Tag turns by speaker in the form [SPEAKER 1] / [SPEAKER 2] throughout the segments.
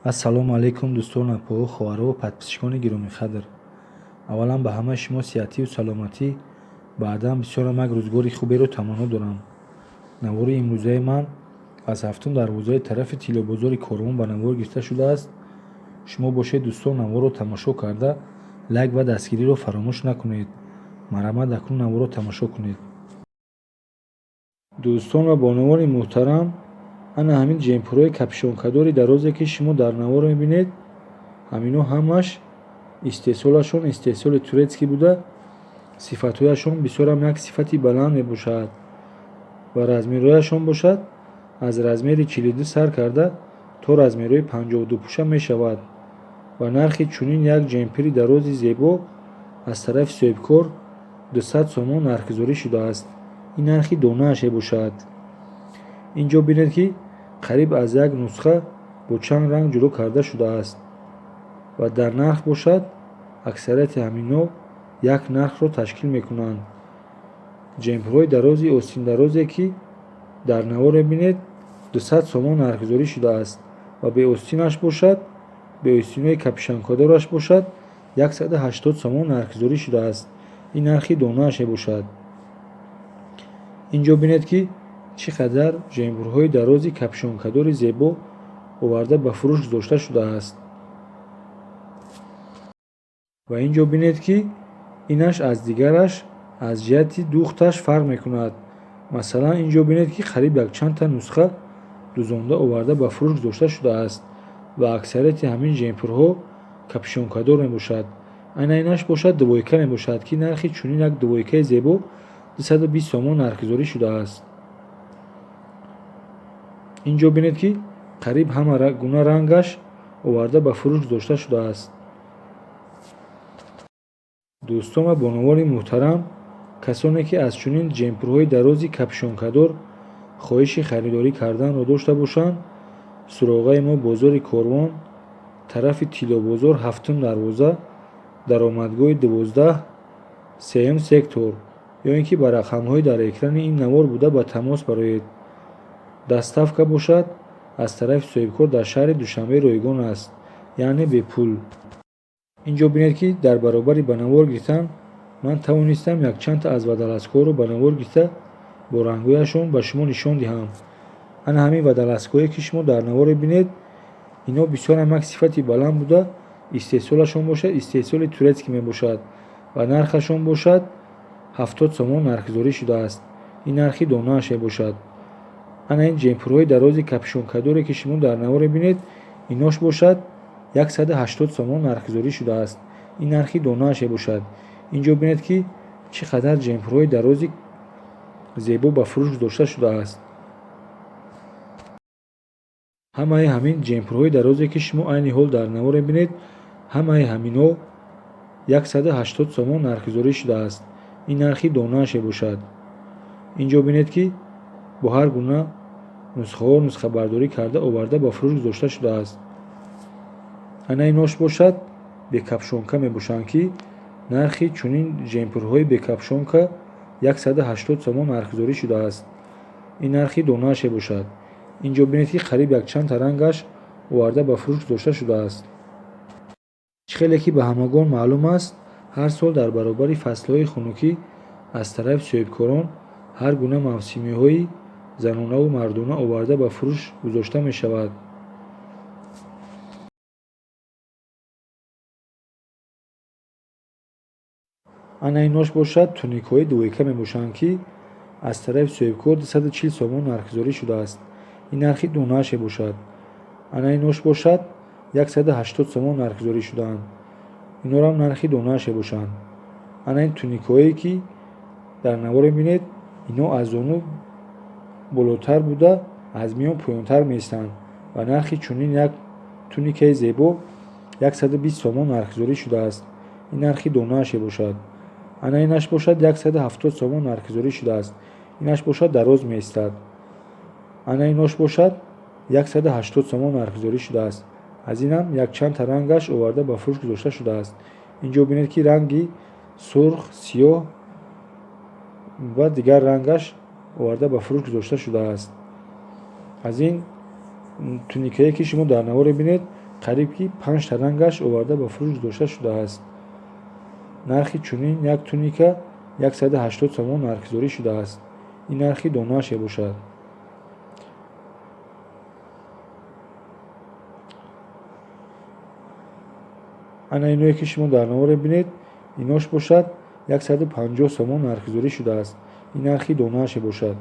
[SPEAKER 1] ассалому алайкум дӯстони апоҳо, хоҳаро ва подписчикони гиромиқадр. аввалан ба ҳамаи шумо сиҳативу саломатӣ, баъдан бисёрам як рӯзгори хуберо таманно дорам. навори имрӯзаи ман аз 7 дарвозаи тарафи тиллобозори Корвон ба навор гирифта шудааст. шумо бошед дӯстон наворро тамошо карда лайк ва дастгириро фаромӯш накунед. марҳамат, акнун наворро тамошо кунед. дӯстон ва бонавони муҳтарам, ана ҳамин ҷемпурҳои капшонкадори дарозе ки шумо дар навор мебинед, ҳамино ҳамаш истеҳсолашон истеҳсоли турецкӣ буда, сифатҳояшон бисёрам як сифати баланд мебошад ва размерҳояшон бошад аз размери 42 сар карда то размерҳои 52 пӯша мешавад ва нархи чунин як ҷемпири дарози зебо аз тарафи соҳибкор 200 сомон нархгузорӣ шудааст. ин нархи донааш мебошад. инҷо бинед ки қариб аз як нусха бо чанд ранг ҷудо карда шудааст ва дар нарх бошад аксарияти ҳамино як нархро ташкил мекунанд. ҷемпурҳои дарози остиндарозе ки дар навор мебинед 200 сомон нархгузорӣ шудааст ва беостинаш бошад, беостинои капшонкадораш бошад 180 сомон нархгузорӣ шудааст. ин нархи донааш мебошад. инҷо бинед ки чӣ қадар ҷемпурҳои дарози капшонкадори зебо оварда ба фурӯш гузошта шудааст. ва инҷо бинед ки инаш аз дигараш аз ҷиҳати духташ фарқ мекунад. масалан, инҷо бинед ки қариб якчандта нусха дузонда оварда ба фурӯш гузошта шудааст ва аксарияти ҳамин ҷемпурҳо капшонкадор мебошад. айна инаш бошад дувойка мебошад ки нархи чунин як дувойкаи зебо 220 сомон нархгузорӣ шудааст. инҷо бинед ки қариб ҳама гуна рангаш оварда ба фурӯш гузошта шудааст. дӯстон ва бонавони муҳтарам, касоне ки аз чунин ҷемпурҳои дарози капшонкадор хоҳиши харидорӣ карданро дошта бошанд, суроғаи мо бозори Корвон, тарафи тиллобозор, 7 дарвоза, даромадгоҳи 12, 3 сектор, ё ин ки ба рақамҳои дар экрани ин навор буда ба тамос бароед. доставка бошад аз тарафи соҳибкор дар шаҳри Душанбе ройгон аст, яъне бепул. инҷо бинед ки дар баробари ба навор гирифтан ман тавонистам якчандта аз вадаласкҳоро ба навор гирифта бо рангҳояшон ба шумо нишон диҳам. ана ҳамин вадаласкҳое ки шумо дар навор мебинед, ино бисёрам як сифати баланд буда, истеҳсолашон бошад истеҳсоли турецкӣ мебошад ва нархашон бошад 70 сомон нархгузорӣ шудааст. ин нархи донааш мебошад. ана ин ҷемпурҳои дарози капшонкадоре ки шумо дар навор мебинед, инош бошад 180 сомон нархгузорӣ шудааст. ин нархи донааш мебошад. инҷо бинед ки чӣ қадар ҷемпурҳои дарози зебо ба фурӯш гузошта шудааст. ҳамаи ҳамин ҷемпурҳои дарозе ки шумо айни ҳол дар навор мебинед, ҳамаи ҳамино 180 сомон нархгузорӣ шудааст. ин нархи донааш мебошад. инҷо бинед ки бо ҳар гуна нусхаҳо нусхабардорӣ карда оварда ба фурӯш гузошта шудааст. ана инош бошад бекапшонка мебошанд ки нархи чунин ҷемпурҳои бекапшонка 180 сомон нархгузорӣ шудааст. ин нархи донааш мебошад. инҷо бинед ки қариб якчандта рангаш оварда ба фурӯш гузошта шудааст. чихеле ки ба ҳамагон маълум аст, ҳар сол дар баробари фаслҳои хунукӣ аз тарафи соҳибкорон ҳар гуна мавсимиҳои занонаву мардона оварда ба фурӯш гузошта мешавад. ана инош бошад туникҳои дувойка мебошанд ки аз тарафи соҳибкор 240 сомон нархгузорӣ шудааст. ин нархи донааш мебошад. ана инош бошад 180 сомон нархгузорӣ шудаанд. инорам нархи донааш мебошанд. ана ин туникҳое ки дар навор мебинед, ино аз зону болотар буда аз миён поёнтар меистанд ва нархи чунин як туникаи зебо 120 сомон нархгузорӣ шудааст. ин нархи донааш мебошад. ана инаш бошад 170 сомон нархгузорӣ шудааст. инаш бошад дароз меистад. ана инош бошад 180 сомон нархгузорӣ шудааст. аз инам якчандта рангаш оварда ба фурӯш гузошта шудааст. инҷо бинед ки ранги сурх, сиёҳ ва дигар рангаш оварда ба фурӯш гузошта шудааст. аз ин туникае ки шумо дар навор мебинед, қариб ки 5 та рангаш оварда ба фурӯш гузошта шудааст. нархи чунин як туника 180 сомон нархгузорӣ шудааст. ин нархи донааш мебошад. ана иное ки шумо дар навор мебинед, инош бошад 150 сомон нархгузорӣ шудааст. ин нархи донааш мебошад.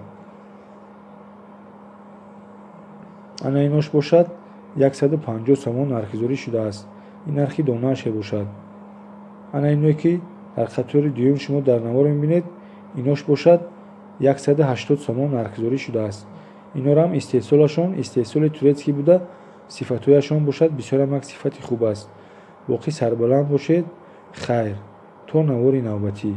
[SPEAKER 1] ана инош бошад 150 сомон нархгузорӣ шудааст. ин нархи донааш мебошад. ана иное ки дар қатори дуюм шумо дар навор мебинед, инош бошад 180 сомон нархгузорӣ шудааст. инорам истеҳсолашон истеҳсоли турецкӣ буда, сифатҳояшон бошад бисёрам як сифати хуб аст. боқӣ сарбаланд бошед. хайр, то навори навбатӣ.